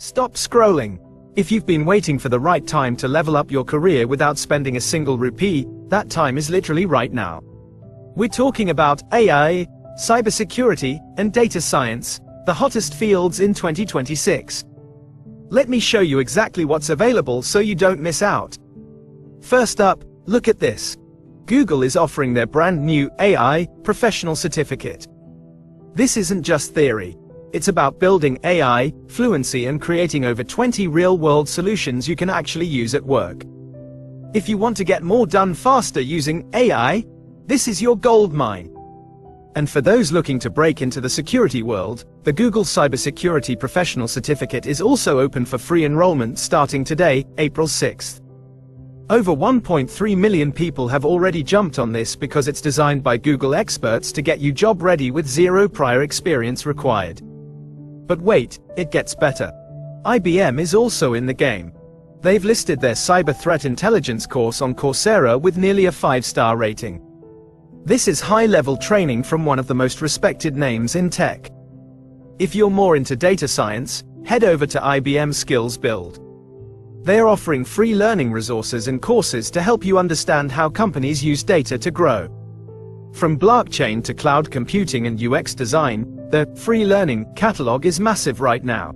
Stop scrolling. If you've been waiting for the right time to level up your career without spending a single rupee, that time is literally right now. We're talking about AI, cybersecurity, and data science, the hottest fields in 2026. Let me show you exactly what's available so you don't miss out. First up, look at this. Google is offering their brand new AI professional certificate. This isn't just theory. It's about building AI fluency and creating over 20 real-world solutions you can actually use at work. If you want to get more done faster using AI, this is your gold mine. And for those looking to break into the security world, the Google Cybersecurity Professional Certificate is also open for free enrollment starting today, April 6th. Over 1.3 million people have already jumped on this because it's designed by Google experts to get you job ready with zero prior experience required. But wait, it gets better. IBM is also in the game. They've listed their Cyber Threat Intelligence course on Coursera with nearly a 5-star rating. This is high-level training from one of the most respected names in tech. If you're more into data science, head over to IBM SkillsBuild. They are offering free learning resources and courses to help you understand how companies use data to grow. From blockchain to cloud computing and UX design, the free learning catalog is massive right now.